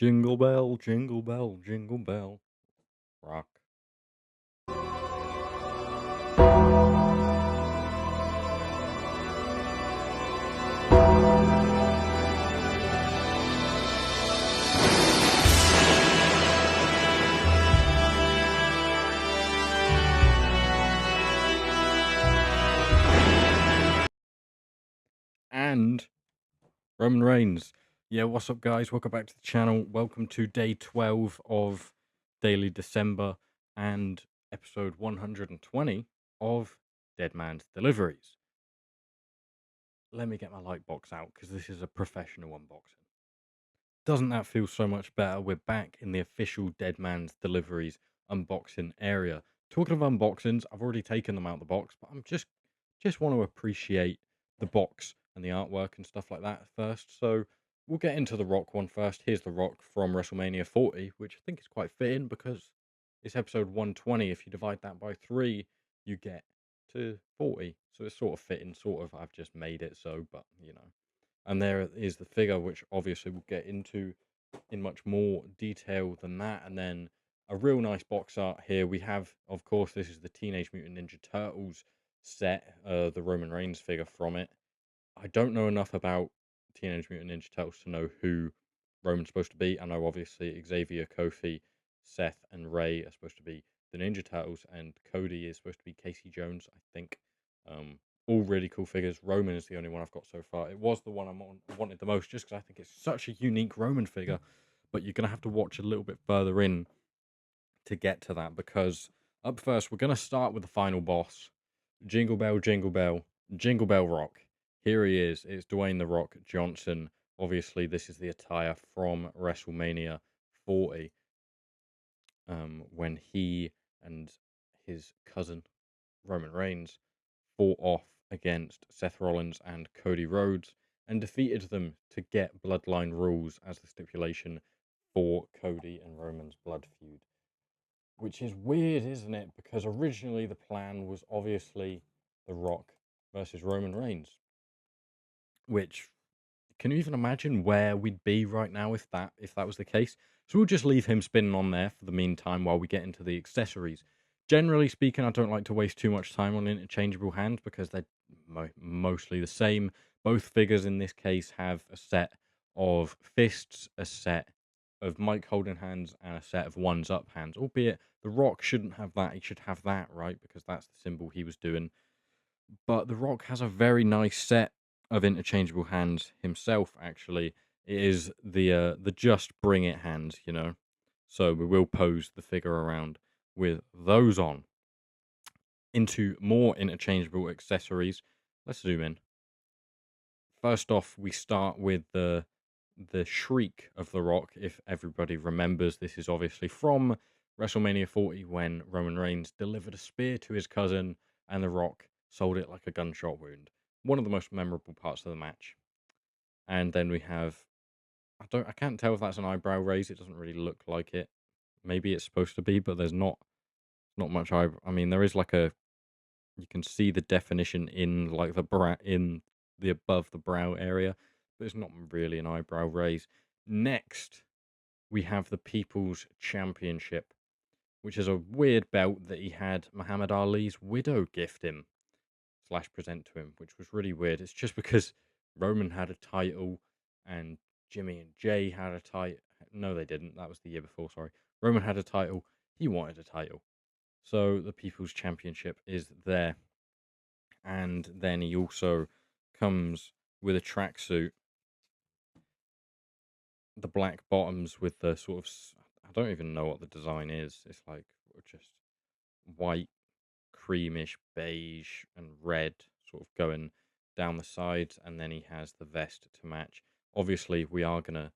Jingle bell, jingle bell, jingle bell. Rock. And Roman Reigns. Yeah, what's up, guys? Welcome back to the channel. Welcome to day 12 of Daily December and episode 120 of Deadman's Deliveries. Let me get my light box out because this is a professional unboxing. Doesn't that feel so much better? We're back in the official Deadman's Deliveries unboxing area. Talking of unboxings, I've already taken them out of the box, but I'm just want to appreciate the box and the artwork and stuff like that first. So we'll get into the Rock one first. Here's the Rock from WrestleMania 40, which I think is quite fitting because it's episode 120. If you divide that by 3, you get to 40. So it's sort of fitting, sort of. I've just made it so, but you know. And there is the figure, which obviously we'll get into in much more detail than that. And then a real nice box art here. We have, of course, this is the Teenage Mutant Ninja Turtles set, the Roman Reigns figure from it. I don't know enough about Teenage Mutant Ninja Turtles to know who Roman's supposed to be. I know, obviously, Xavier, Kofi, Seth, and Ray are supposed to be the Ninja Turtles, and Cody is supposed to be Casey Jones, I think. All really cool figures. Roman is the only one I've got so far. It was the one I wanted the most just because I think it's such a unique Roman figure. But you're going to have to watch a little bit further in to get to that, because up first, we're going to start with the final boss. Jingle bell, jingle bell, jingle bell rock. Here he is. It's Dwayne "The Rock" Johnson. Obviously, this is the attire from WrestleMania 40, when he and his cousin, Roman Reigns, fought off against Seth Rollins and Cody Rhodes and defeated them to get bloodline rules as the stipulation for Cody and Roman's blood feud. Which is weird, isn't it? Because originally the plan was obviously The Rock versus Roman Reigns. Which, can you even imagine where we'd be right now if that was the case? So we'll just leave him spinning on there for the meantime while we get into the accessories. Generally speaking, I don't like to waste too much time on interchangeable hands because they're mostly the same. Both figures in this case have a set of fists, a set of mic holding hands, and a set of ones up hands. Albeit The Rock shouldn't have that. He should have that, right? Because that's the symbol he was doing. But The Rock has a very nice set of interchangeable hands himself, actually. It is the just bring it hands, you know. So we will pose the figure around with those on. Into more interchangeable accessories. Let's zoom in. First off, we start with the shriek of The Rock. If everybody remembers, this is obviously from WrestleMania 40 when Roman Reigns delivered a spear to his cousin and The Rock sold it like a gunshot wound. One of the most memorable parts of the match. And then we have, I can't tell if that's an eyebrow raise. It doesn't really look like it. Maybe it's supposed to be, but there's not much eyebrow. I mean, there is like you can see the definition in like in the above the brow area, but it's not really an eyebrow raise. Next, we have the People's Championship, which is a weird belt that he had Muhammad Ali's widow gift him / present to him, which was really weird. It's just because Roman had a title and Jimmy and Jay had a title. No, they didn't. That was the year before, sorry. Roman had a title. He wanted a title. So the People's Championship is there. And then he also comes with a tracksuit. The black bottoms with the sort of, I don't even know what the design is. It's like just white, creamish, beige, and red sort of going down the sides. And then he has the vest to match. Obviously, we are gonna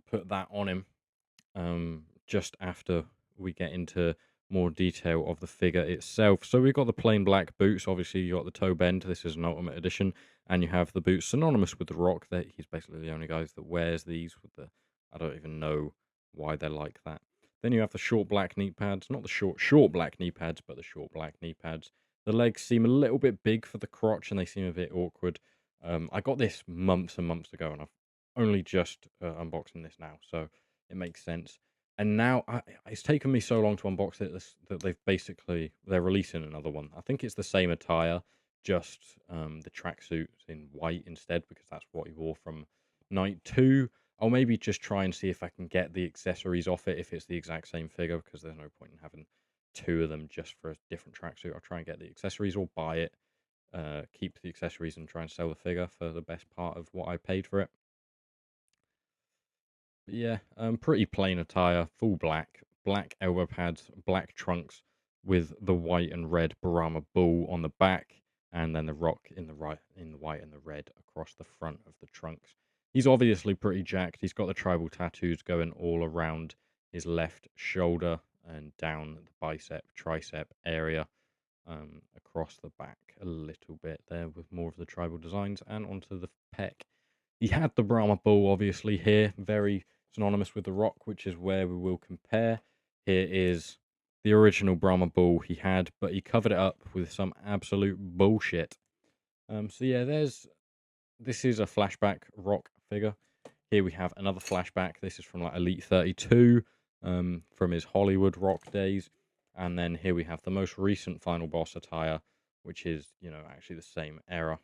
put that on him just after we get into more detail of the figure itself. So we've got the plain black boots. Obviously, you got the toe bend. This is an Ultimate Edition, and you have the boots synonymous with The Rock. That he's basically the only guy that wears these. With the, I don't even know why they're like that. Then you have the short black knee pads, not the short black knee pads, but the short black knee pads. The legs seem a little bit big for the crotch, and they seem a bit awkward. I got this months and months ago, and I've only just unboxing this now, so it makes sense. And now it's taken me so long to unbox it that they're releasing another one. I think it's the same attire, just the tracksuit in white instead, because that's what he wore from night 2. I'll maybe just try and see if I can get the accessories off it if it's the exact same figure, because there's no point in having 2 of them just for a different tracksuit. I'll try and get the accessories or buy it, keep the accessories and try and sell the figure for the best part of what I paid for it. But yeah, pretty plain attire, full black elbow pads, black trunks with the white and red Brahma bull on the back, and then the rock in the white and the red across the front of the trunks. He's obviously pretty jacked. He's got the tribal tattoos going all around his left shoulder and down the bicep, tricep area, across the back a little bit there with more of the tribal designs, and onto the pec. He had the Brahma bull obviously here, very synonymous with the Rock, which is where we will compare. Here is the original Brahma bull he had, but he covered it up with some absolute bullshit. So yeah, this is a flashback Rock figure. Here we have another flashback. This is from like Elite 32, from his Hollywood Rock days. And then here we have the most recent final boss attire, which is, actually the same era.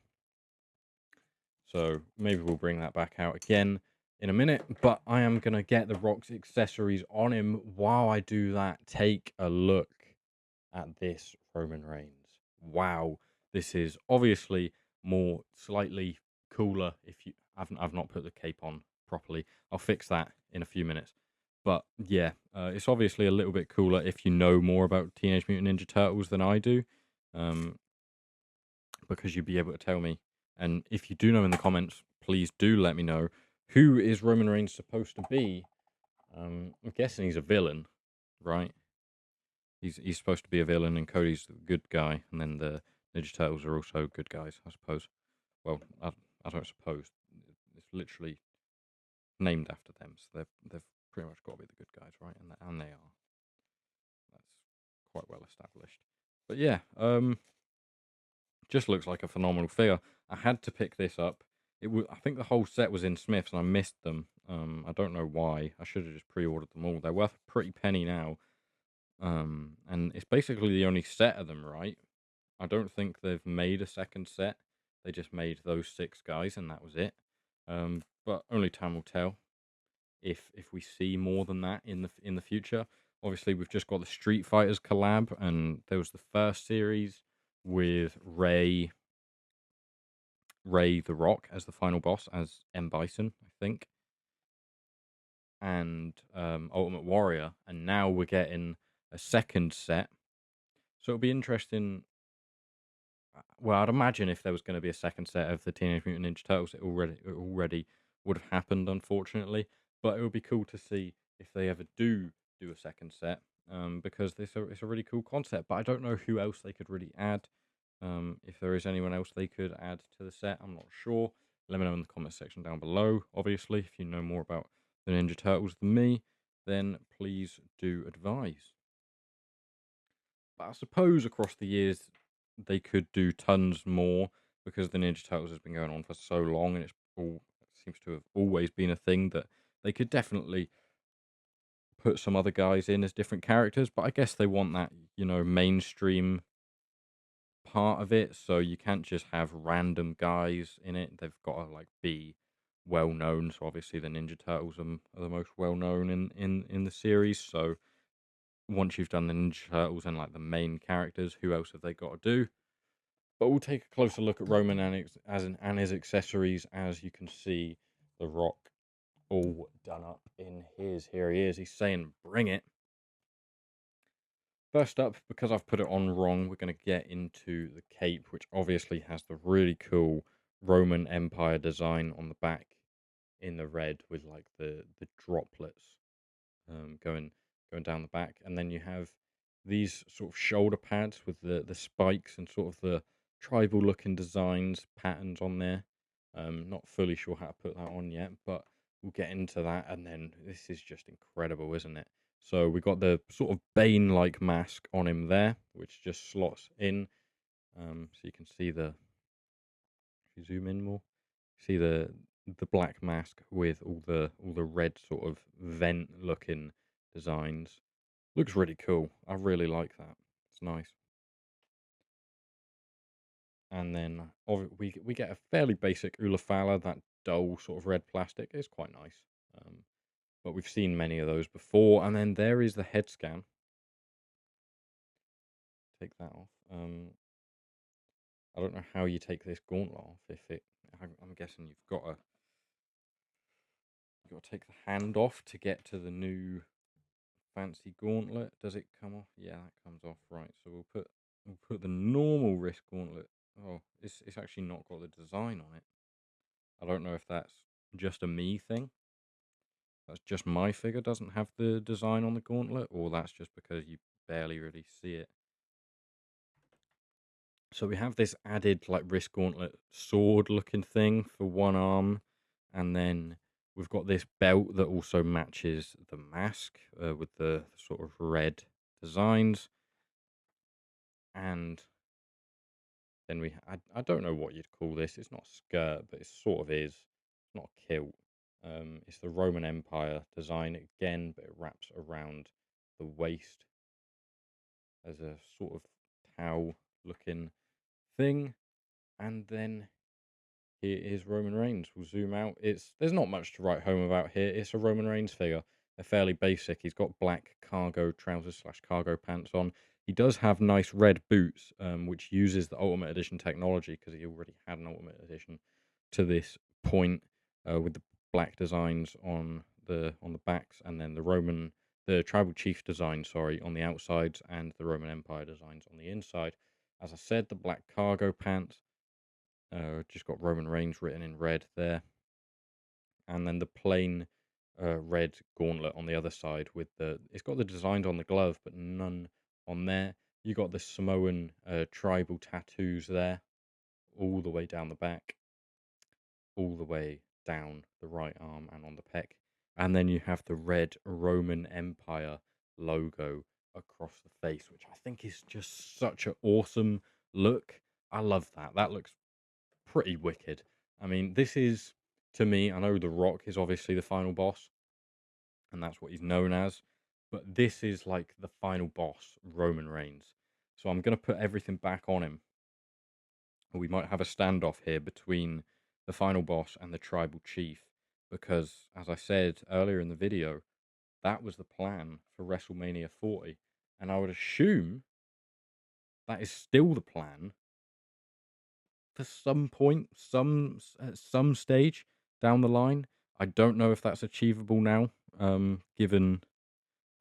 So maybe we'll bring that back out again in a minute. But I am going to get the Rock's accessories on him. While I do that, take a look at this Roman Reigns. Wow. This is obviously slightly cooler if you... I've not put the cape on properly. I'll fix that in a few minutes. But yeah, it's obviously a little bit cooler if you know more about Teenage Mutant Ninja Turtles than I do. Because you'd be able to tell me. And if you do know in the comments, please do let me know. Who is Roman Reigns supposed to be? I'm guessing he's a villain, right? He's supposed to be a villain, and Cody's the good guy, and then the Ninja Turtles are also good guys, I suppose. Well, I don't suppose. It's literally named after them, so they've pretty much got to be the good guys, right? And they are. That's quite well established. But yeah, just looks like a phenomenal figure. I had to pick this up. I think the whole set was in Smith's and I missed them. I don't know why. I should have just pre-ordered them all. They're worth a pretty penny now. And it's basically the only set of them, right? I don't think they've made a second set. They just made those 6 guys and that was it. But only time will tell if we see more than that in the future. Obviously, we've just got the Street Fighters collab, and there was the first series with Ray the Rock as the final boss, as M. Bison, I think, and Ultimate Warrior, and now we're getting a second set. So it'll be interesting. Well, I'd imagine if there was going to be a second set of the Teenage Mutant Ninja Turtles, it already would have happened, unfortunately. But it would be cool to see if they ever do a second set, because it's a really cool concept. But I don't know who else they could really add. If there is anyone else they could add to the set, I'm not sure. Let me know in the comment section down below. Obviously, if you know more about the Ninja Turtles than me, then please do advise. But I suppose across the years, they could do tons more, because the Ninja Turtles has been going on for so long, and it seems to have always been a thing that they could definitely put some other guys in as different characters. But I guess they want that, mainstream part of it, so you can't just have random guys in it. They've got to be well known. So obviously the Ninja Turtles are the most well known in the series. So once you've done the Ninja Turtles and the main characters, who else have they got to do? But we'll take a closer look at Roman and his accessories. As you can see, the Rock all done up in his. Here he is. He's saying, "Bring it." First up, because I've put it on wrong, we're going to get into the cape, which obviously has the really cool Roman Empire design on the back in the red with the droplets going down the back, and then you have these sort of shoulder pads with the spikes and sort of the tribal looking designs patterns on there. Not fully sure how to put that on yet, but we'll get into that. And then this is just incredible, isn't it? So we got the sort of Bane-like mask on him there, which just slots in. So you can see if you zoom in more, see the the black mask with all the red sort of vent looking designs. Looks really cool. I really like that. It's nice. And then we get a fairly basic Ulafala, that dull sort of red plastic. It's quite nice. But we've seen many of those before. And then there is the head scan. Take that off. I don't know how you take this gauntlet off. I'm guessing you've got to take the hand off to get to the new fancy gauntlet. Does it come off? Yeah, that comes off. Right. So we'll put the normal wrist gauntlet. Oh, it's actually not got the design on it. I don't know if that's just a me thing. That's just my figure doesn't have the design on the gauntlet, or that's just because you barely really see it. So we have this added like wrist gauntlet sword looking thing for one arm, and then we've got this belt that also matches the mask with the sort of red designs, and then I don't know what you'd call this. It's not a skirt, but it sort of is. It's not a kilt. It's the Roman Empire design again, but it wraps around the waist as a sort of towel looking thing, and then here is Roman Reigns. We'll zoom out. There's not much to write home about here. It's a Roman Reigns figure. They're fairly basic. He's got black cargo trousers / cargo pants on. He does have nice red boots, which uses the Ultimate Edition technology because he already had an Ultimate Edition to this point, with the black designs on the backs, and then the Tribal Chief design, sorry, on the outsides, and the Roman Empire designs on the inside. As I said, the black cargo pants. Just got Roman Reigns written in red there, and then the plain red gauntlet on the other side with it's got the designs on the glove, but none on there. You got the Samoan tribal tattoos there, all the way down the back, all the way down the right arm and on the pec, and then you have the red Roman Empire logo across the face, which I think is just such an awesome look. I love that. That looks pretty wicked. I mean, this is, to me, I know The Rock is obviously the final boss, and that's what he's known as, but this is like the final boss, Roman Reigns. So I'm going to put everything back on him. We might have a standoff here between the final boss and the tribal chief, because, as I said earlier in the video, that was the plan for WrestleMania 40, and I would assume that is still the plan for some point, at some stage down the line. I don't know if that's achievable now, given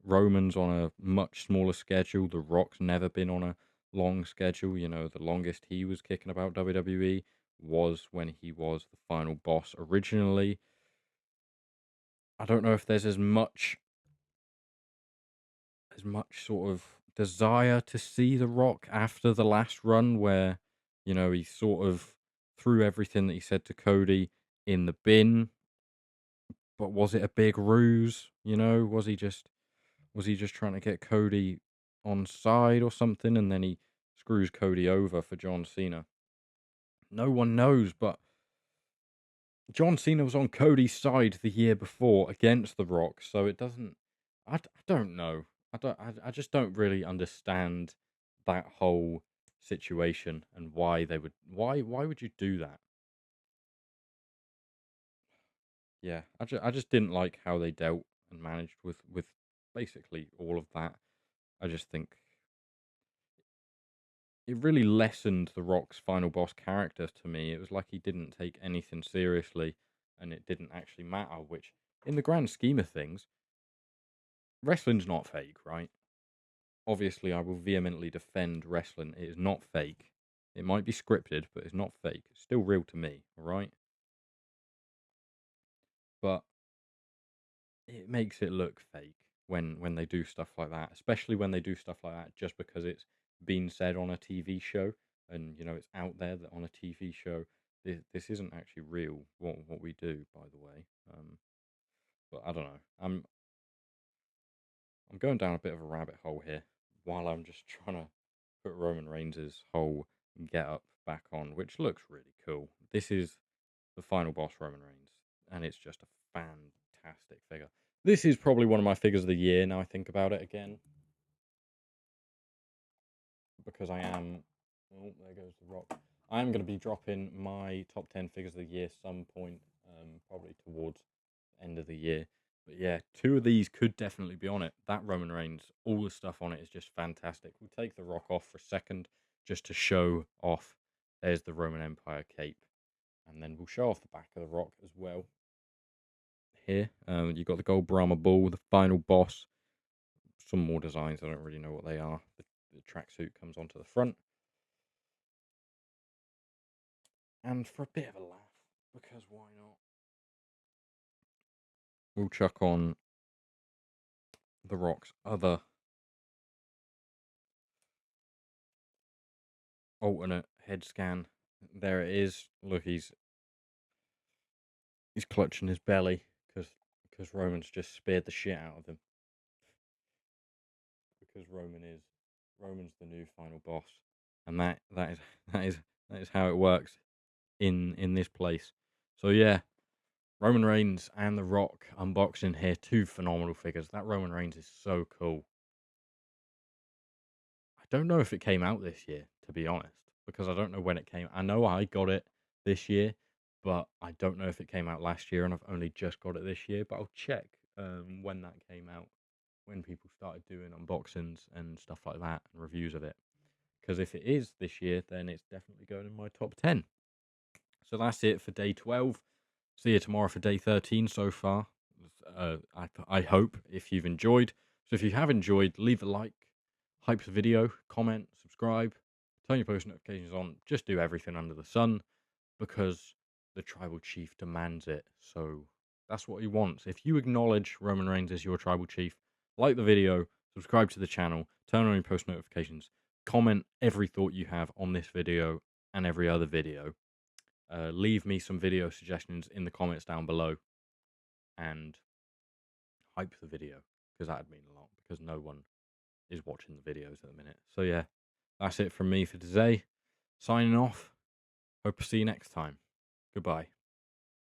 Roman's on a much smaller schedule. The Rock's never been on a long schedule. You know, the longest he was kicking about WWE was when he was the final boss originally. I don't know if there's as much sort of desire to see The Rock after the last run where, he sort of threw everything that he said to Cody in the bin. But was it a big ruse? Was he just trying to get Cody on side or something, and then he screws Cody over for John Cena? No one knows, but John Cena was on Cody's side the year before against The Rock, so it doesn't. I don't know. I just don't really understand that whole situation and why they would. Why would you do that? Yeah, I just didn't like how they dealt and managed with basically all of that. I just think it really lessened The Rock's final boss character to me. It was like he didn't take anything seriously, and it didn't actually matter, which, in the grand scheme of things, wrestling's not fake, right? Obviously, I will vehemently defend wrestling. It is not fake. It might be scripted, but it's not fake. It's still real to me, all right? But it makes it look fake when they do stuff like that, especially when they do stuff like that just because it's been said on a TV show, and it's out there that on a TV show this isn't actually real, what we do, by the way. But I don't know. I'm going down a bit of a rabbit hole here while I'm just trying to put Roman Reigns' whole get up back on, which looks really cool. This is the final boss, Roman Reigns. and it's just a fantastic figure. This is probably one of my figures of the year. Now I think about it again, because I am. Oh, there goes the rock. I am going to be dropping my top 10 figures of the year some point, probably towards the end of the year. But yeah, 2 of these could definitely be on it. That Roman Reigns, all the stuff on it is just fantastic. We'll take the rock off for a second just to show off. There's the Roman Empire cape. And then we'll show off the back of the rock as well. Here, you've got the gold Brahma bull, the final boss. Some more designs, I don't really know what they are. The tracksuit comes onto the front. And for a bit of a laugh, because why not? We'll chuck on the Rock's other alternate head scan. There it is. Look, he's clutching his belly because Roman's just speared the shit out of him. Because Roman's the new final boss, and that is how it works in this place. So yeah, Roman Reigns and The Rock unboxing here. 2 phenomenal figures. That Roman Reigns is so cool. I don't know if it came out this year, to be honest, because I don't know when it came. I know I got it this year, but I don't know if it came out last year, and I've only just got it this year. But I'll check when that came out, when people started doing unboxings and stuff like that and reviews of it. Because if it is this year, then it's definitely going in my top 10. So that's it for day 12. See you tomorrow for day 13 so far. I hope if you've enjoyed. So if you have enjoyed, leave a like, hype the video, comment, subscribe, turn your post notifications on. Just do everything under the sun, because the tribal chief demands it. So that's what he wants. If you acknowledge Roman Reigns as your tribal chief, like the video, subscribe to the channel, turn on your post notifications, comment every thought you have on this video and every other video. Leave me some video suggestions in the comments down below, and hype the video, because that'd mean a lot, because no one is watching the videos at the minute. So yeah, that's it from me for today. Signing off. Hope to see you next time. Goodbye.